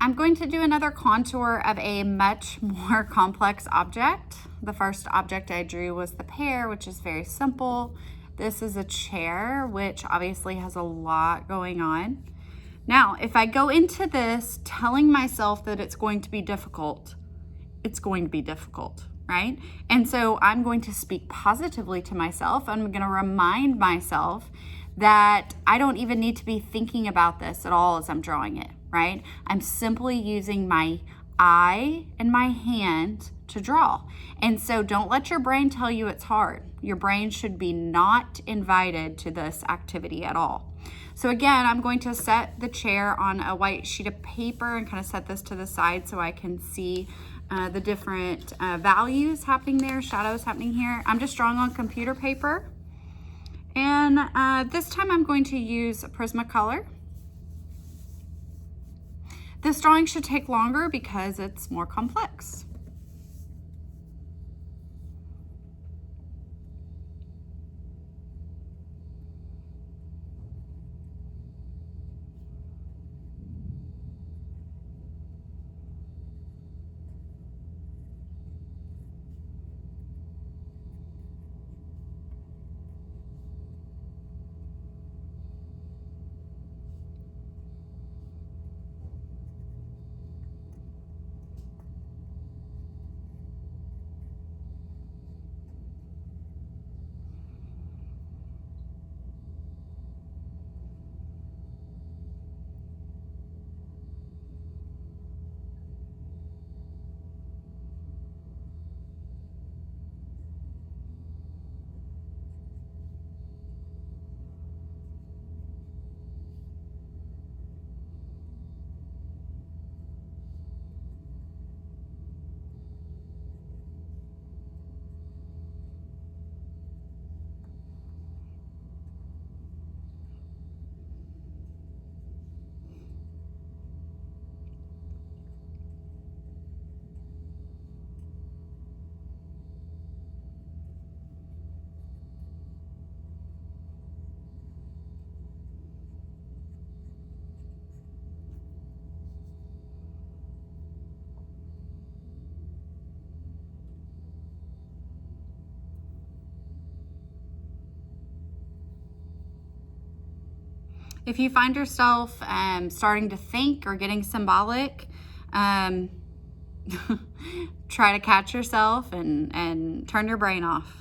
I'm going to do another contour of a much more complex object. The first object I drew was the pear, which is very simple. This is a chair, which obviously has a lot going on. Now, if I go into this telling myself that it's going to be difficult, it's going to be difficult, right? And so I'm going to speak positively to myself. I'm going to remind myself that I don't even need to be thinking about this at all as I'm drawing it, right? I'm simply using my eye and my hand to draw. And so don't let your brain tell you it's hard. Your brain should be not invited to this activity at all. So again, I'm going to set the chair on a white sheet of paper and kind of set this to the side so I can see the different values happening there, shadows happening here. I'm just drawing on computer paper. And this time I'm going to use Prismacolor. This drawing should take longer because it's more complex. If you find yourself starting to think or getting symbolic, try to catch yourself and turn your brain off.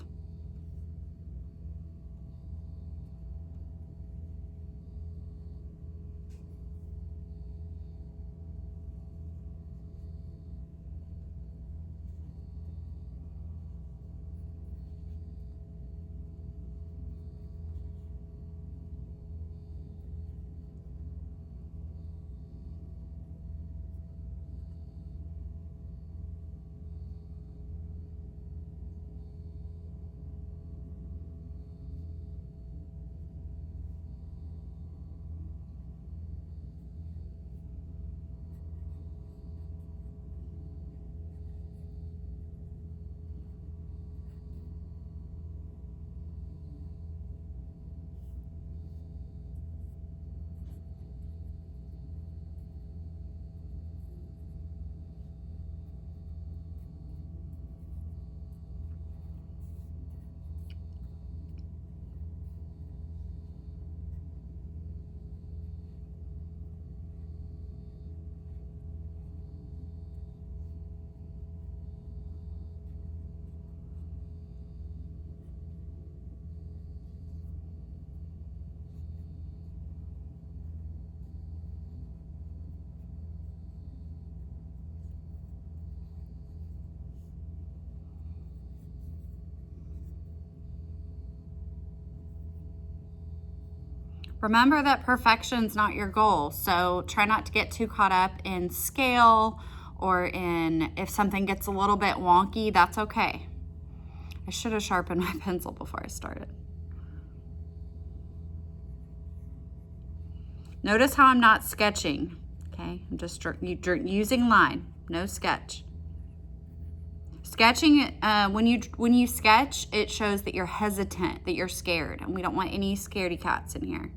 Remember that perfection's not your goal, so try not to get too caught up in scale or in if something gets a little bit wonky, that's okay. I should have sharpened my pencil before I started. Notice how I'm not sketching, okay? I'm just using line, no sketch. Sketching, when you sketch, it shows that you're hesitant, that you're scared, and we don't want any scaredy cats in here.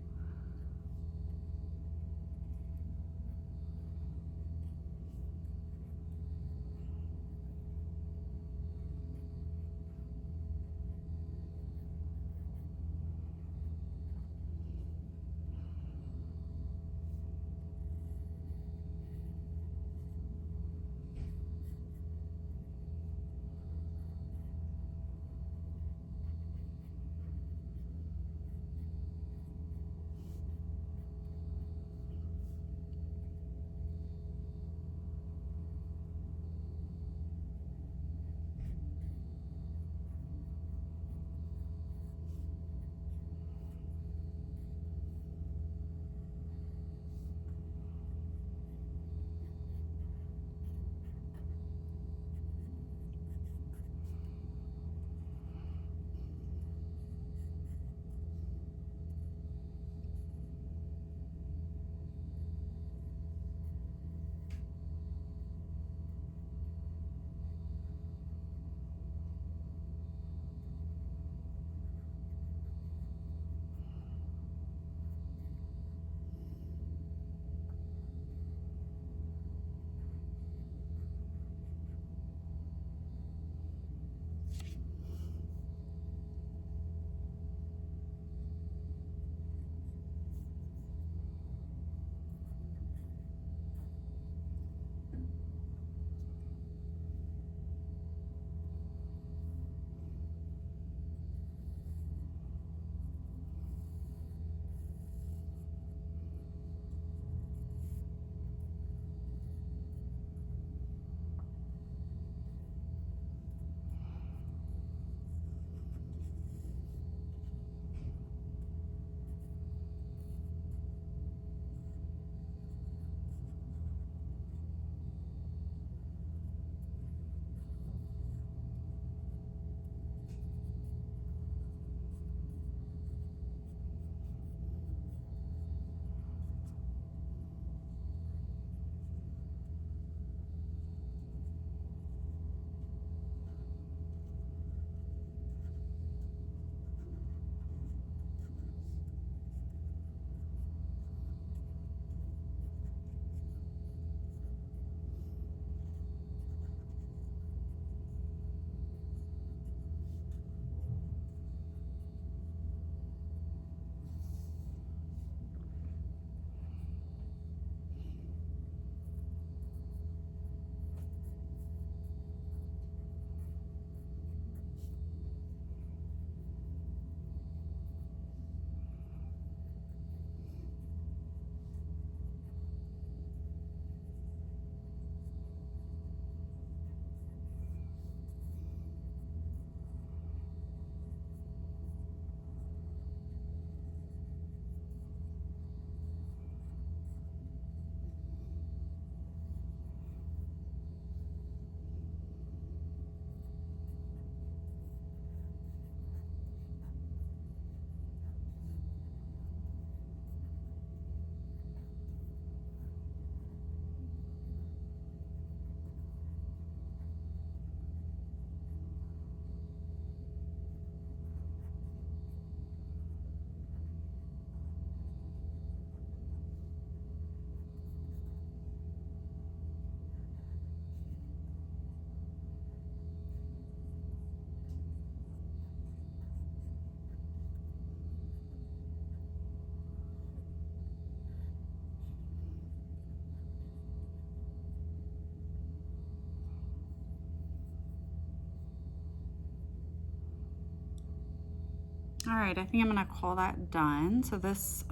All right, I think I'm gonna call that done. So this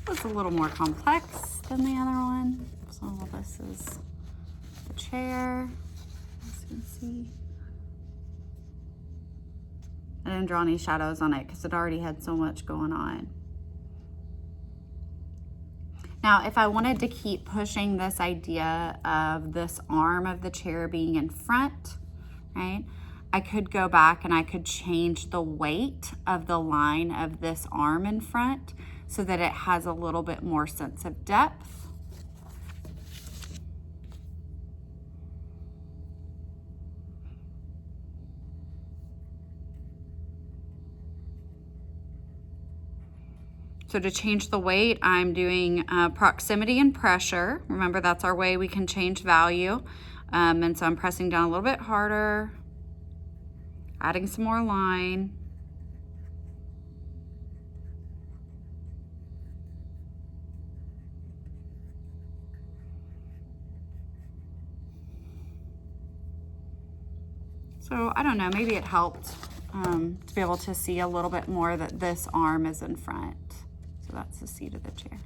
was a little more complex than the other one. So this is the chair, as you can see. I didn't draw any shadows on it because it already had so much going on. Now, if I wanted to keep pushing this idea of this arm of the chair being in front, right? I could go back and I could change the weight of the line of this arm in front so that it has a little bit more sense of depth. So to change the weight, I'm doing proximity and pressure. Remember, that's our way we can change value. And so I'm pressing down a little bit harder, adding some more line. So I don't know, maybe it helped to be able to see a little bit more that this arm is in front. So that's the seat of the chair.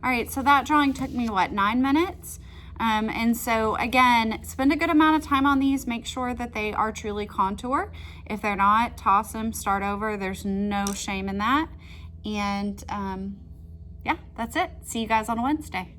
All right, so that drawing took me, what, 9 minutes? And so again, spend a good amount of time on these. Make sure that they are truly contour. If they're not, toss them, start over. There's no shame in that. And yeah, that's it. See you guys on Wednesday.